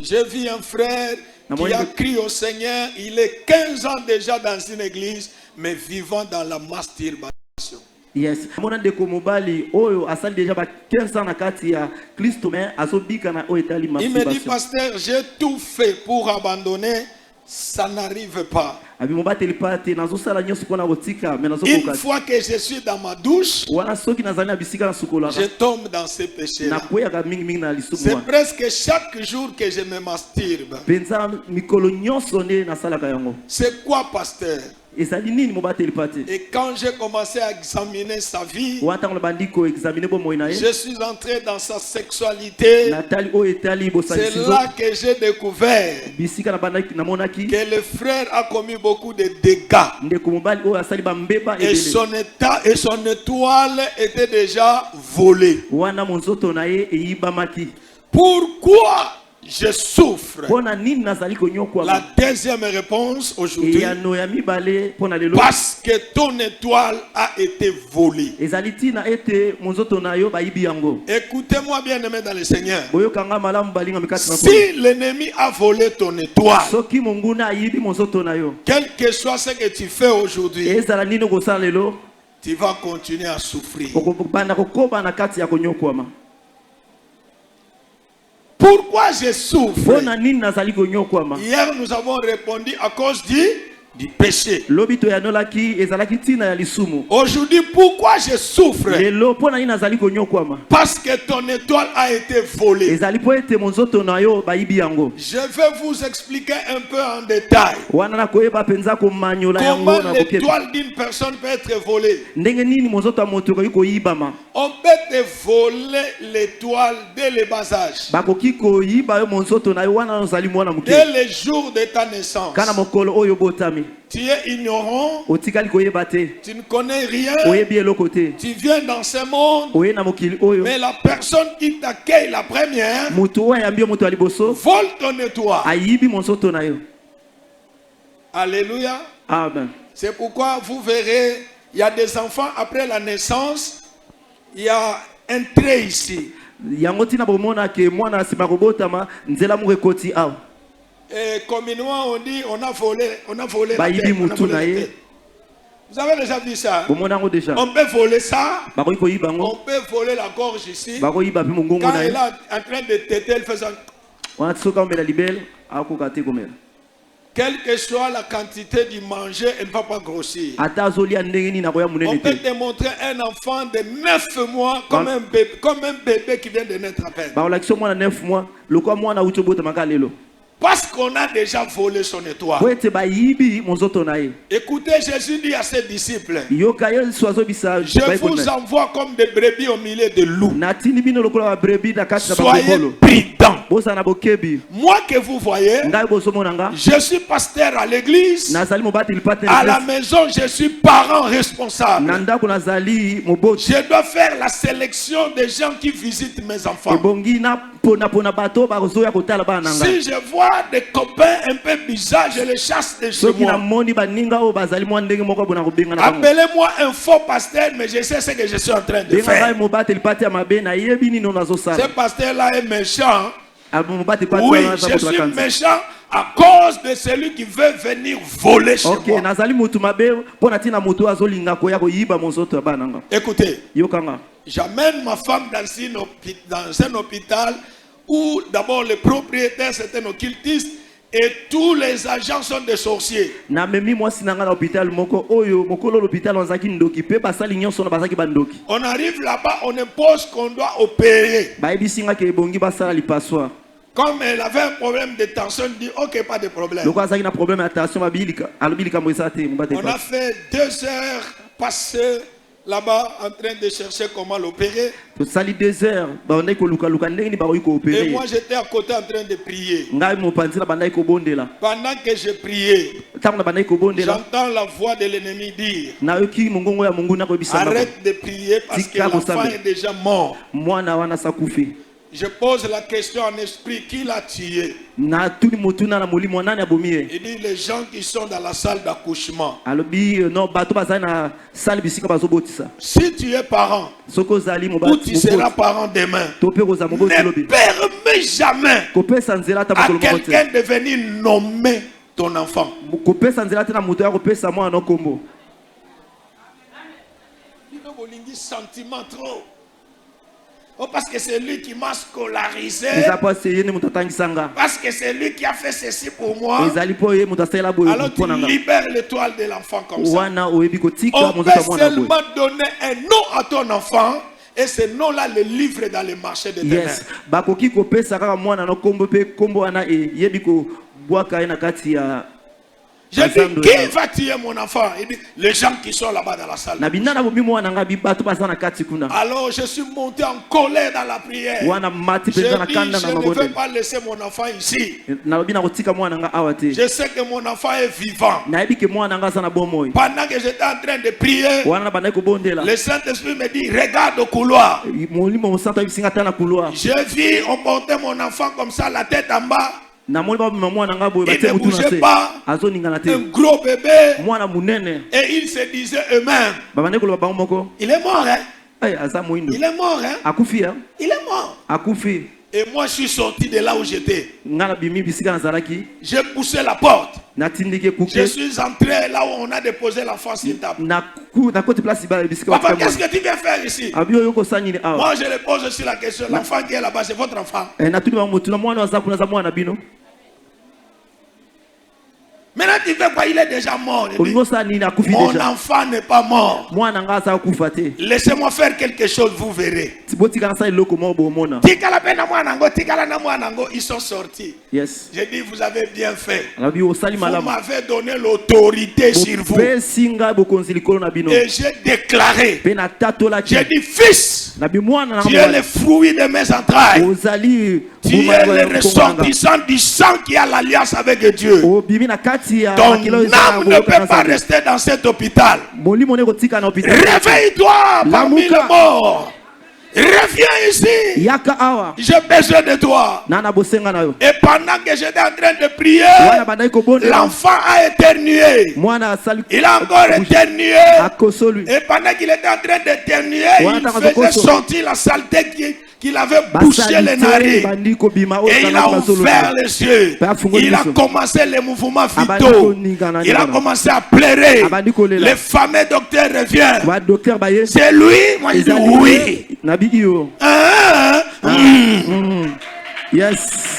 J'ai vu un frère qui a crié au Seigneur. Il est 15 ans déjà dans une église, mais vivant dans la masturbation. Yes. Mon ndeko mobali oyo asali déjà 15 ans na kati ya Kristo mais azobika na oyo etali masturbation. Il me dit, pasteur, j'ai tout fait pour abandonner, ça n'arrive pas. Une fois que je suis dans ma douche, je tombe dans ces péchés-là. C'est presque chaque jour que je me masturbe. C'est quoi, pasteur? Et quand j'ai commencé à examiner sa vie, je suis entré dans sa sexualité. C'est là que j'ai découvert que le frère a commis beaucoup de dégâts. Et son étoile était déjà volée. Pourquoi je souffre? La deuxième réponse aujourd'hui, parce que ton étoile a été volée. Écoutez-moi bien aimé dans le Seigneur. Si l'ennemi a volé ton étoile, quel que soit ce que tu fais aujourd'hui, tu vas continuer à souffrir. Pourquoi je souffre? Hier, nous avons répondu à cause du péché. Aujourd'hui, pourquoi je souffre? Parce que ton étoile a été volée. Je vais vous expliquer un peu en détail comment l'étoile d'une personne peut être volée. On peut te voler l'étoile dès le bas âge, dès le jour de ta naissance. Tu es ignorant, tu ne connais rien, tu viens dans ce monde, mais la personne qui t'accueille la première vole ton étoile. Alléluia. Amen. C'est pourquoi vous verrez, il y a des enfants après la naissance, il y a un trait ici. Et communément on dit on a volé la tête. Vous avez déjà vu ça? On peut voler ça. On peut voler la gorge ici. Quand elle est en train de téter, elle fait ça. Quelle que soit la quantité du manger, elle ne va pas grossir. On peut te montrer un enfant de 9 mois comme un bébé qui vient de naître à peine. Parce qu'on a déjà volé son étoile. Écoutez, Jésus dit à ses disciples, je vous envoie comme des brebis au milieu de loups. Soyez prudents. Moi que vous voyez, je suis pasteur à l'église. À la maison, je suis parent responsable. Je dois faire la sélection des gens qui visitent mes enfants. Si je vois des copains un peu bizarres, je les chasse de chez moi. Appelez-moi un faux pasteur, mais je sais ce que je suis en train de faire. Ce pasteur-là est méchant. Oui, je suis méchant à cause de celui qui veut venir voler chez moi. Écoutez, j'amène ma femme dans un hôpital où d'abord le propriétaire c'est un occultiste et tous les agents sont des sorciers. On arrive là-bas, on impose qu'on doit opérer. Comme elle avait un problème de tension, elle dit ok, pas de problème. On a fait 2 heures passées là-bas en train de chercher comment l'opérer. Et moi j'étais à côté en train de prier. Pendant que je priais, j'entends la voix de l'ennemi dire arrête de prier parce que l'enfant est déjà mort. Je pose la question en esprit, qui l'a tué? Il dit les gens qui sont dans la salle d'accouchement. Si tu es parent, ou tu seras parent demain, ne permets jamais à quelqu'un de venir nommer ton enfant. Sentiment trop. Oh, parce que c'est lui qui m'a scolarisé. Parce que c'est lui qui a fait ceci pour moi. Alors tu libères l'étoile de l'enfant comme ça. On peut seulement donner un nom à ton enfant. Et ce nom-là le livre dans le marché de ténèbres. Je dis, qui va tuer mon enfant? Il dit, les gens qui sont là-bas dans la salle. Alors je suis monté en colère dans la prière. Je ne veux pas laisser mon enfant ici. Je sais que mon enfant est vivant. Pendant que j'étais en train de prier, le Saint-Esprit me dit, regarde au couloir. J'ai vu, on montait mon enfant comme ça, la tête en bas. Il ne bougeait pas, un gros bébé, et ils se disaient eux-mêmes, il est mort, hein? Il est mort, hein? Il est mort. Et moi je suis sorti de là où j'étais. J'ai poussé la porte. Je suis entré là où on a déposé l'enfant sur table. Papa, qu'est-ce que tu viens faire ici? Moi je lui pose aussi la question. L'enfant qui est là-bas, c'est votre enfant? Maintenant tu fais quoi? Il est déjà mort. Mon enfant n'est pas mort. Laissez-moi faire quelque chose, vous verrez. Ils sont sortis. Yes. J'ai dit, vous avez bien fait. Vous m'avez donné l'autorité sur vous. Et j'ai déclaré. J'ai dit, fils, tu es le fruit de mes entrailles. Tu es le ressortissant du sang qui a l'alliance avec Dieu. Ton âme ne peut pas rester dans cet hôpital. Réveille-toi parmi les morts. Reviens ici. J'ai besoin de toi. Et pendant que j'étais en train de prier, l'enfant a éternué. Il a encore éternué. Et pendant qu'il était en train d'éternuer, il faisait sortir la saleté qu'il avait bouché les narines. Et il a ouvert les yeux. Il a commencé les mouvements vitaux. Il a commencé à pleurer. Le fameux docteur revient. C'est lui? Moi je dis oui. Yes.